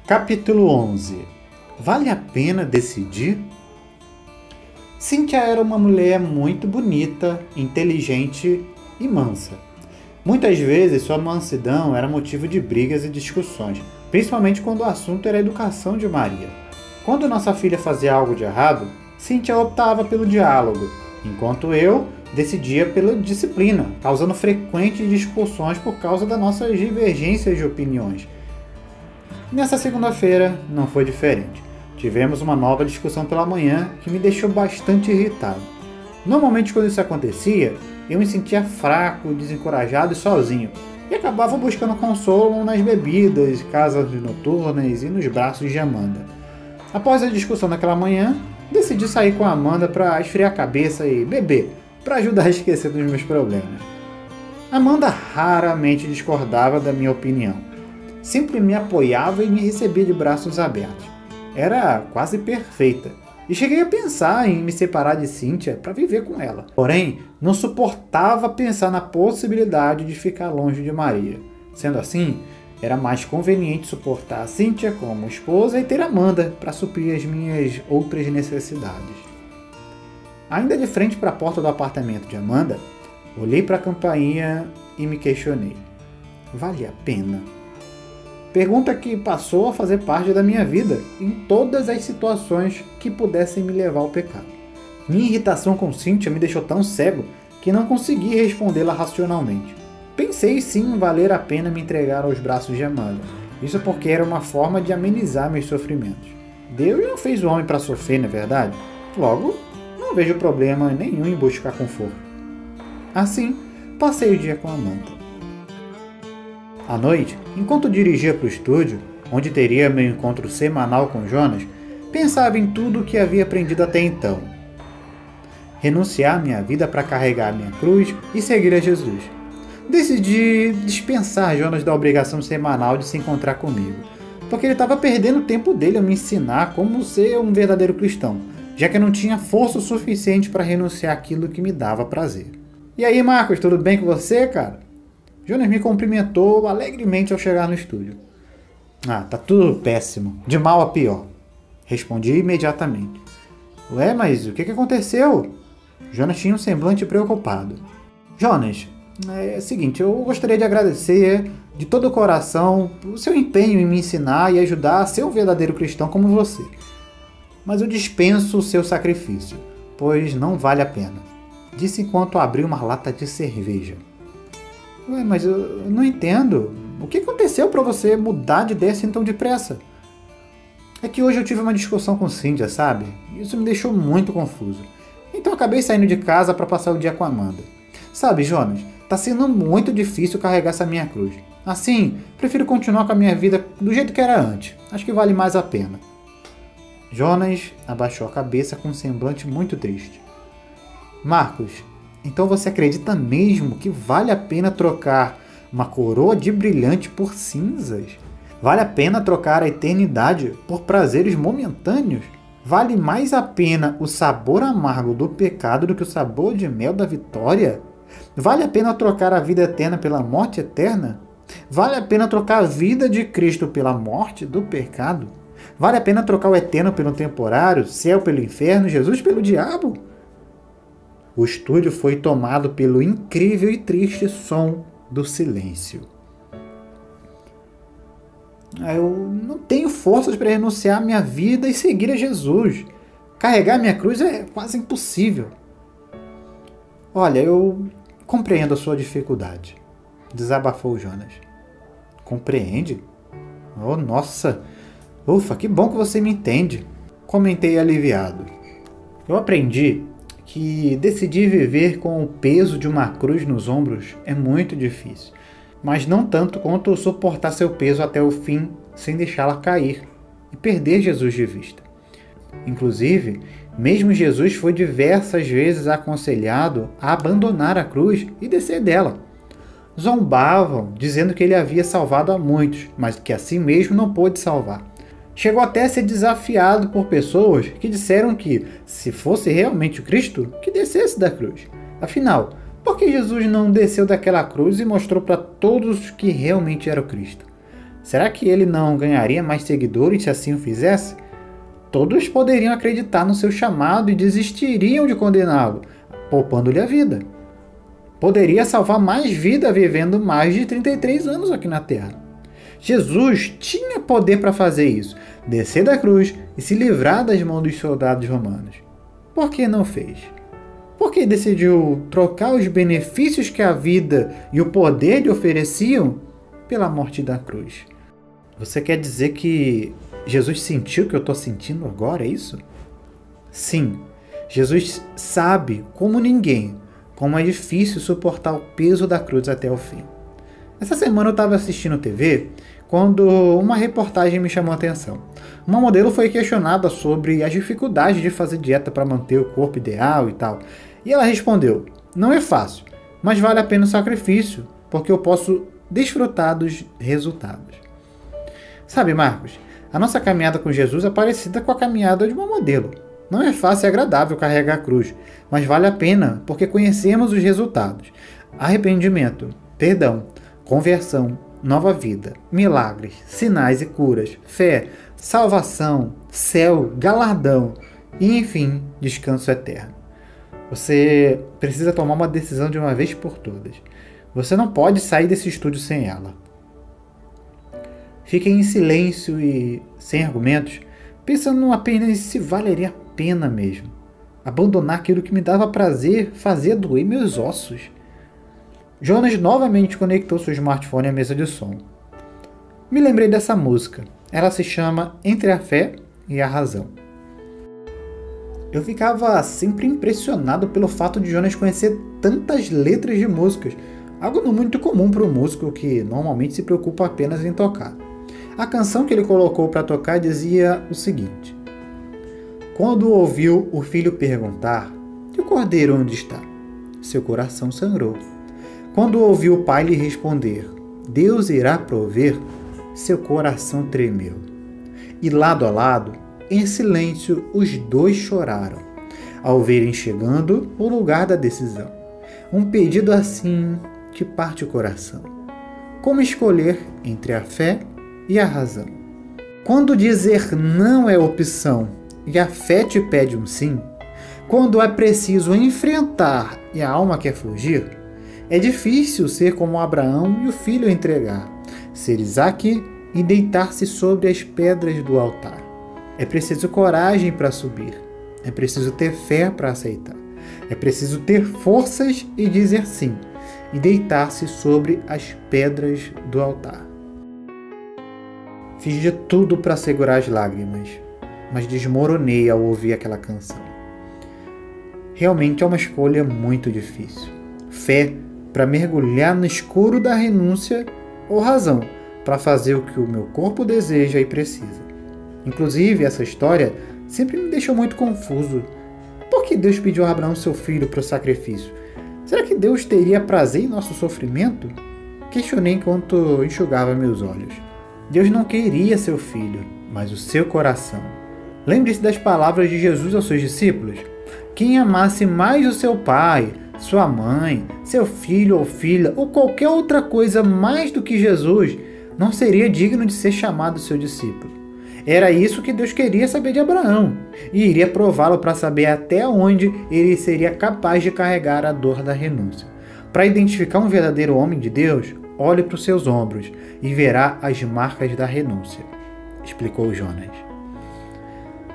Capítulo 11. Vale a pena decidir? Cíntia era uma mulher muito bonita, inteligente e mansa. Muitas vezes sua mansidão era motivo de brigas e discussões, principalmente quando o assunto era a educação de Maria. Quando nossa filha fazia algo de errado, Cíntia optava pelo diálogo, enquanto eu decidia pela disciplina, causando frequentes discussões por causa das nossas divergências de opiniões. Nessa segunda-feira não foi diferente. Tivemos uma nova discussão pela manhã que me deixou bastante irritado. Normalmente quando isso acontecia, eu me sentia fraco, desencorajado e sozinho, e acabava buscando consolo nas bebidas, casas noturnas e nos braços de Amanda. Após a discussão daquela manhã, decidi sair com a Amanda para esfriar a cabeça e beber, para ajudar a esquecer dos meus problemas. Amanda raramente discordava da minha opinião. Sempre me apoiava e me recebia de braços abertos. Era quase perfeita. E cheguei a pensar em me separar de Cíntia para viver com ela. Porém, não suportava pensar na possibilidade de ficar longe de Maria. Sendo assim, era mais conveniente suportar a Cíntia como esposa e ter Amanda para suprir as minhas outras necessidades. Ainda de frente para a porta do apartamento de Amanda, olhei para a campainha e me questionei. Vale a pena? Pergunta que passou a fazer parte da minha vida em todas as situações que pudessem me levar ao pecado. Minha irritação com Cíntia me deixou tão cego que não consegui respondê-la racionalmente. Pensei sim em valer a pena me entregar aos braços de Amanda. Isso porque era uma forma de amenizar meus sofrimentos. Deus não fez o homem para sofrer, não é verdade? Logo, não vejo problema nenhum em buscar conforto. Assim, passei o dia com Amanda. À noite, enquanto dirigia para o estúdio, onde teria meu encontro semanal com Jonas, pensava em tudo o que havia aprendido até então. Renunciar minha vida para carregar minha cruz e seguir a Jesus. Decidi dispensar Jonas da obrigação semanal de se encontrar comigo, porque ele estava perdendo o tempo dele a me ensinar como ser um verdadeiro cristão, já que eu não tinha força suficiente para renunciar àquilo que me dava prazer. E aí, Marcos, tudo bem com você, cara? Jonas me cumprimentou alegremente ao chegar no estúdio. Tá tudo péssimo, de mal a pior. Respondi imediatamente. Ué, mas o que aconteceu? Jonas tinha um semblante preocupado. Jonas, é o seguinte, eu gostaria de agradecer de todo o coração o seu empenho em me ensinar e ajudar a ser um verdadeiro cristão como você. Mas eu dispenso o seu sacrifício, pois não vale a pena. Disse enquanto abri uma lata de cerveja. Ué, mas eu não entendo. O que aconteceu para você mudar de ideia assim tão depressa? É que hoje eu tive uma discussão com Cíntia, sabe? Isso me deixou muito confuso. Então acabei saindo de casa para passar o dia com a Amanda. Sabe, Jonas, tá sendo muito difícil carregar essa minha cruz. Assim, prefiro continuar com a minha vida do jeito que era antes. Acho que vale mais a pena. Jonas abaixou a cabeça com um semblante muito triste. Marcos, então você acredita mesmo que vale a pena trocar uma coroa de brilhante por cinzas? Vale a pena trocar a eternidade por prazeres momentâneos? Vale mais a pena o sabor amargo do pecado do que o sabor de mel da vitória? Vale a pena trocar a vida eterna pela morte eterna? Vale a pena trocar a vida de Cristo pela morte do pecado? Vale a pena trocar o eterno pelo temporário, céu pelo inferno, Jesus pelo diabo? O estúdio foi tomado pelo incrível e triste som do silêncio. Eu não tenho forças para renunciar à minha vida e seguir a Jesus. Carregar minha cruz é quase impossível. Olha, eu compreendo a sua dificuldade, desabafou Jonas. Compreende? Oh, nossa! Ufa, que bom que você me entende, comentei aliviado. Eu aprendi que decidir viver com o peso de uma cruz nos ombros é muito difícil, mas não tanto quanto suportar seu peso até o fim sem deixá-la cair e perder Jesus de vista. Inclusive, mesmo Jesus foi diversas vezes aconselhado a abandonar a cruz e descer dela. Zombavam, dizendo que ele havia salvado a muitos, mas que a si mesmo não pôde salvar. Chegou até a ser desafiado por pessoas que disseram que, se fosse realmente o Cristo, que descesse da cruz. Afinal, por que Jesus não desceu daquela cruz e mostrou para todos que realmente era o Cristo? Será que ele não ganharia mais seguidores se assim o fizesse? Todos poderiam acreditar no seu chamado e desistiriam de condená-lo, poupando-lhe a vida. Poderia salvar mais vida vivendo mais de 33 anos aqui na Terra. Jesus tinha poder para fazer isso, descer da cruz e se livrar das mãos dos soldados romanos. Por que não fez? Por que decidiu trocar os benefícios que a vida e o poder lhe ofereciam pela morte da cruz? Você quer dizer que Jesus sentiu o que eu estou sentindo agora, é isso? Sim, Jesus sabe, como ninguém, como é difícil suportar o peso da cruz até o fim. Essa semana eu estava assistindo TV quando uma reportagem me chamou a atenção. Uma modelo foi questionada sobre as dificuldades de fazer dieta para manter o corpo ideal e tal. E ela respondeu: não é fácil, mas vale a pena o sacrifício, porque eu posso desfrutar dos resultados. Sabe, Marcos, a nossa caminhada com Jesus é parecida com a caminhada de uma modelo. Não é fácil e agradável carregar a cruz, mas vale a pena porque conhecemos os resultados: arrependimento, perdão, conversão, nova vida, milagres, sinais e curas, fé, salvação, céu, galardão e, enfim, descanso eterno. Você precisa tomar uma decisão de uma vez por todas. Você não pode sair desse estúdio sem ela. Fiquem em silêncio e sem argumentos, pensando apenas se valeria a pena mesmo. Abandonar aquilo que me dava prazer fazia doer meus ossos. Jonas novamente conectou seu smartphone à mesa de som. Me lembrei dessa música. Ela se chama Entre a Fé e a Razão. Eu ficava sempre impressionado pelo fato de Jonas conhecer tantas letras de músicas, algo não muito comum para um músico que normalmente se preocupa apenas em tocar. A canção que ele colocou para tocar dizia o seguinte: quando ouviu o filho perguntar: e o cordeiro onde está? Seu coração sangrou. Quando ouviu o pai lhe responder: Deus irá prover, seu coração tremeu. E lado a lado, em silêncio, os dois choraram, ao verem chegando o lugar da decisão. Um pedido assim que parte o coração. Como escolher entre a fé e a razão? Quando dizer não é opção e a fé te pede um sim, quando é preciso enfrentar e a alma quer fugir, é difícil ser como Abraão e o filho entregar, ser Isaque e deitar-se sobre as pedras do altar. É preciso coragem para subir, é preciso ter fé para aceitar, é preciso ter forças e dizer sim, e deitar-se sobre as pedras do altar. Fiz de tudo para segurar as lágrimas, mas desmoronei ao ouvir aquela canção. Realmente é uma escolha muito difícil. Fé para mergulhar no escuro da renúncia ou razão para fazer o que o meu corpo deseja e precisa. Inclusive, essa história sempre me deixou muito confuso. Por que Deus pediu a Abraão seu filho para o sacrifício? Será que Deus teria prazer em nosso sofrimento? Questionei enquanto enxugava meus olhos. Deus não queria seu filho, mas o seu coração. Lembre-se das palavras de Jesus aos seus discípulos: quem amasse mais o seu pai, sua mãe, seu filho ou filha, ou qualquer outra coisa mais do que Jesus, não seria digno de ser chamado seu discípulo. Era isso que Deus queria saber de Abraão, e iria prová-lo para saber até onde ele seria capaz de carregar a dor da renúncia. Para identificar um verdadeiro homem de Deus, olhe para os seus ombros e verá as marcas da renúncia, explicou Jonas.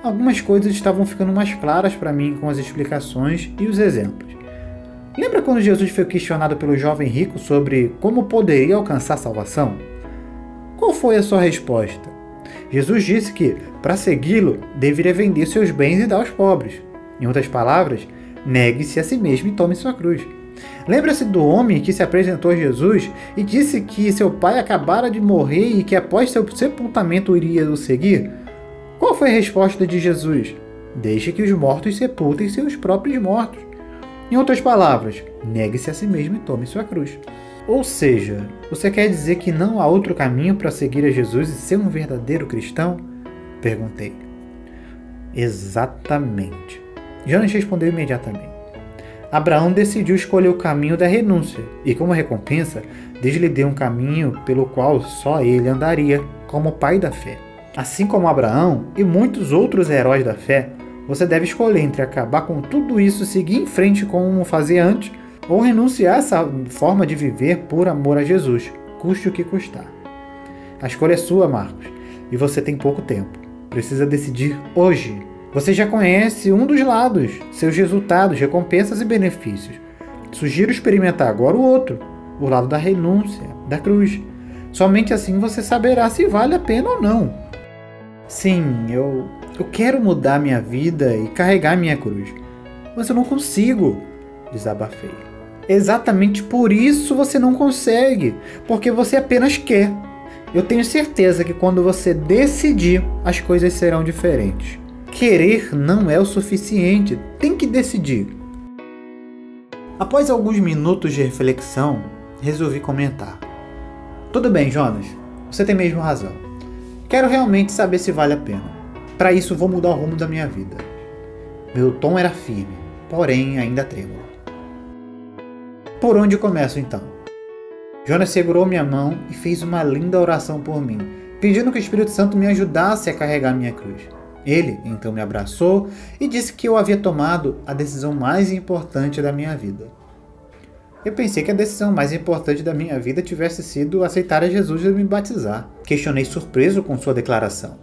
Algumas coisas estavam ficando mais claras para mim com as explicações e os exemplos. Lembra quando Jesus foi questionado pelo jovem rico sobre como poderia alcançar a salvação? Qual foi a sua resposta? Jesus disse que, para segui-lo, deveria vender seus bens e dar aos pobres. Em outras palavras, negue-se a si mesmo e tome sua cruz. Lembra-se do homem que se apresentou a Jesus e disse que seu pai acabara de morrer e que após seu sepultamento iria o seguir? Qual foi a resposta de Jesus? Deixe que os mortos sepultem seus próprios mortos. Em outras palavras, negue-se a si mesmo e tome sua cruz. Ou seja, você quer dizer que não há outro caminho para seguir a Jesus e ser um verdadeiro cristão? Perguntei. Exatamente. Jonas respondeu imediatamente. Abraão decidiu escolher o caminho da renúncia e, como recompensa, Deus lhe deu um caminho pelo qual só ele andaria, como pai da fé. Assim como Abraão e muitos outros heróis da fé, você deve escolher entre acabar com tudo isso e seguir em frente como fazia antes, ou renunciar a essa forma de viver por amor a Jesus, custe o que custar. A escolha é sua, Marcos, e você tem pouco tempo. Precisa decidir hoje. Você já conhece um dos lados, seus resultados, recompensas e benefícios. Sugiro experimentar agora o outro, o lado da renúncia, da cruz. Somente assim você saberá se vale a pena ou não. Sim, eu quero mudar minha vida e carregar minha cruz, mas eu não consigo, desabafei. Exatamente por isso você não consegue, porque você apenas quer. Eu tenho certeza que quando você decidir, as coisas serão diferentes. Querer não é o suficiente, tem que decidir. Após alguns minutos de reflexão, resolvi comentar. Tudo bem, Jonas, você tem mesmo razão. Quero realmente saber se vale a pena. Para isso, vou mudar o rumo da minha vida. Meu tom era firme, porém ainda trêmulo. Por onde começo então? Jonas segurou minha mão e fez uma linda oração por mim, pedindo que o Espírito Santo me ajudasse a carregar minha cruz. Ele, então, me abraçou e disse que eu havia tomado a decisão mais importante da minha vida. Eu pensei que a decisão mais importante da minha vida tivesse sido aceitar a Jesus e me batizar. Questionei surpreso com sua declaração.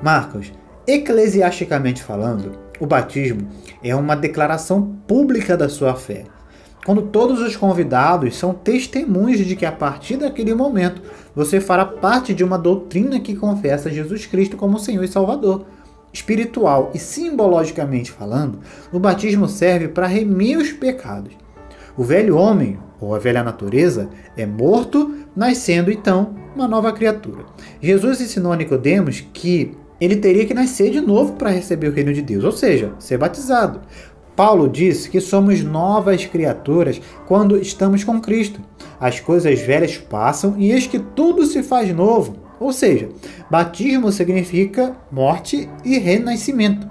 Marcos, eclesiasticamente falando, o batismo é uma declaração pública da sua fé, quando todos os convidados são testemunhas de que a partir daquele momento você fará parte de uma doutrina que confessa Jesus Cristo como Senhor e Salvador. Espiritual e simbologicamente falando, o batismo serve para remir os pecados. O velho homem, ou a velha natureza, é morto, nascendo então uma nova criatura. Jesus ensinou a Nicodemos que ele teria que nascer de novo para receber o reino de Deus, ou seja, ser batizado. Paulo disse que somos novas criaturas quando estamos com Cristo. As coisas velhas passam e eis que tudo se faz novo. Ou seja, batismo significa morte e renascimento.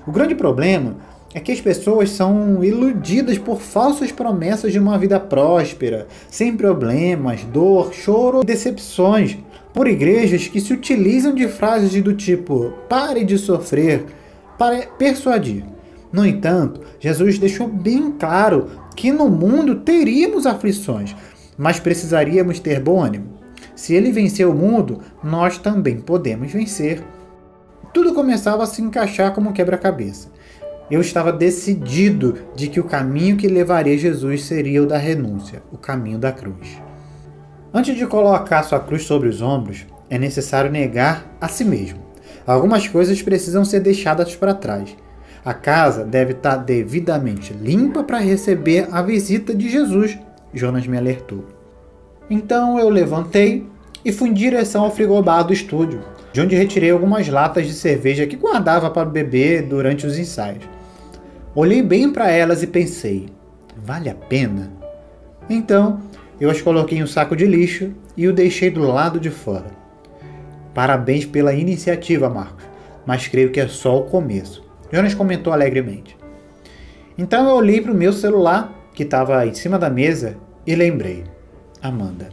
O grande problema é que as pessoas são iludidas por falsas promessas de uma vida próspera, sem problemas, dor, choro e decepções, por igrejas que se utilizam de frases do tipo "pare de sofrer" para persuadir. No entanto, Jesus deixou bem claro que no mundo teríamos aflições, mas precisaríamos ter bom ânimo. Se ele venceu o mundo, nós também podemos vencer. Tudo começava a se encaixar como um quebra-cabeça. Eu estava decidido de que o caminho que levaria a Jesus seria o da renúncia, o caminho da cruz. Antes de colocar sua cruz sobre os ombros, é necessário negar a si mesmo. Algumas coisas precisam ser deixadas para trás. A casa deve estar devidamente limpa para receber a visita de Jesus, Jonas me alertou. Então eu levantei e fui em direção ao frigobar do estúdio, de onde retirei algumas latas de cerveja que guardava para beber durante os ensaios. Olhei bem para elas e pensei, vale a pena? Então eu as coloquei em um saco de lixo e o deixei do lado de fora. Parabéns pela iniciativa, Marcos, mas creio que é só o começo. Jonas comentou alegremente. Então eu olhei para o meu celular, que estava em cima da mesa, e lembrei. Amanda.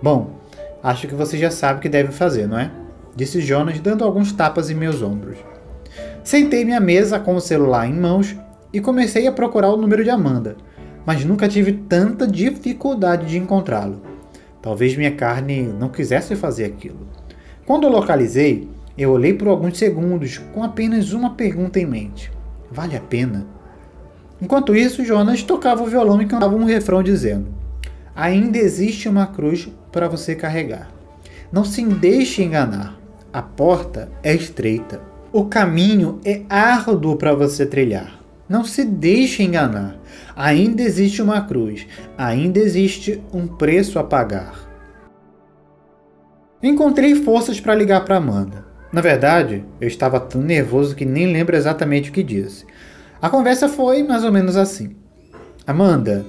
Bom, acho que você já sabe o que deve fazer, não é? Disse Jonas, dando alguns tapas em meus ombros. Sentei-me à mesa com o celular em mãos e comecei a procurar o número de Amanda, mas nunca tive tanta dificuldade de encontrá-lo. Talvez minha carne não quisesse fazer aquilo. Quando eu localizei, eu olhei por alguns segundos com apenas uma pergunta em mente. Vale a pena? Enquanto isso, Jonas tocava o violão e cantava um refrão dizendo: ainda existe uma cruz para você carregar. Não se deixe enganar. A porta é estreita. O caminho é árduo para você trilhar. Não se deixe enganar. Ainda existe uma cruz. Ainda existe um preço a pagar. Encontrei forças para ligar para Amanda. Na verdade, eu estava tão nervoso que nem lembro exatamente o que disse. A conversa foi mais ou menos assim. Amanda,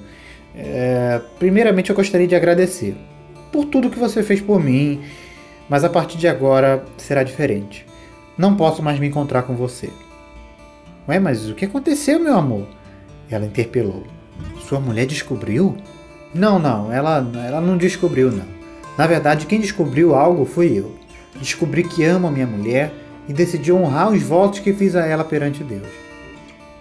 primeiramente eu gostaria de agradecer por tudo que você fez por mim, mas a partir de agora será diferente. Não posso mais me encontrar com você. Ué, mas o que aconteceu, meu amor? Ela interpelou. Sua mulher descobriu? Não, ela não descobriu, não. Na verdade, quem descobriu algo fui eu. Descobri que amo a minha mulher e decidi honrar os votos que fiz a ela perante Deus.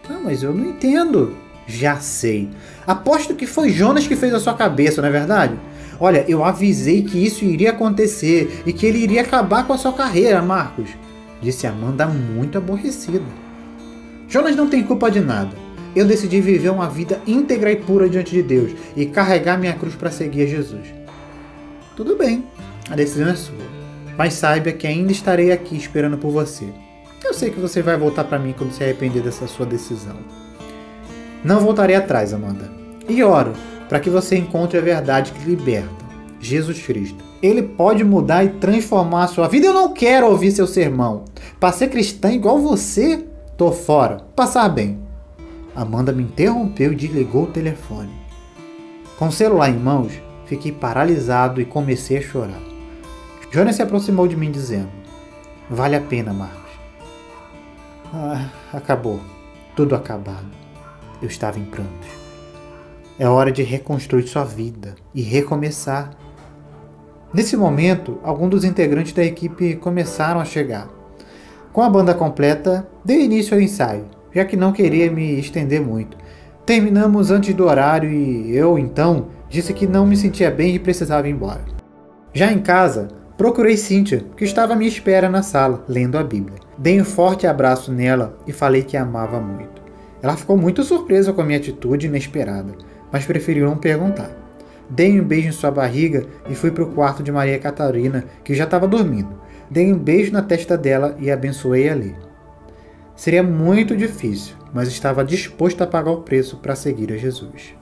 Não, mas eu não entendo. Já sei. Aposto que foi Jonas que fez a sua cabeça, não é verdade? Olha, eu avisei que isso iria acontecer e que ele iria acabar com a sua carreira, Marcos, disse Amanda muito aborrecida. Jonas não tem culpa de nada. Eu decidi viver uma vida íntegra e pura diante de Deus e carregar minha cruz para seguir a Jesus. Tudo bem, a decisão é sua. Mas saiba que ainda estarei aqui esperando por você. Eu sei que você vai voltar para mim quando se arrepender dessa sua decisão. Não voltarei atrás, Amanda. E oro para que você encontre a verdade que liberta, Jesus Cristo. Ele pode mudar e transformar a sua vida. Eu não quero ouvir seu sermão. Para ser cristã igual você, tô fora. Passar bem. Amanda me interrompeu e desligou o telefone. Com o celular em mãos, fiquei paralisado e comecei a chorar. Jonas se aproximou de mim dizendo: vale a pena, Marcos. Acabou. Tudo acabado. Eu estava em prantos. É hora de reconstruir sua vida e recomeçar. Nesse momento, alguns dos integrantes da equipe começaram a chegar. Com a banda completa, dei início ao ensaio, já que não queria me estender muito. Terminamos antes do horário e eu, então, disse que não me sentia bem e precisava ir embora. Já em casa, procurei Cíntia, que estava à minha espera na sala, lendo a Bíblia. Dei um forte abraço nela e falei que a amava muito. Ela ficou muito surpresa com a minha atitude inesperada, mas preferiu não perguntar. Dei um beijo em sua barriga e fui para o quarto de Maria Catarina, que já estava dormindo. Dei um beijo na testa dela e abençoei ali. Seria muito difícil, mas estava disposto a pagar o preço para seguir a Jesus.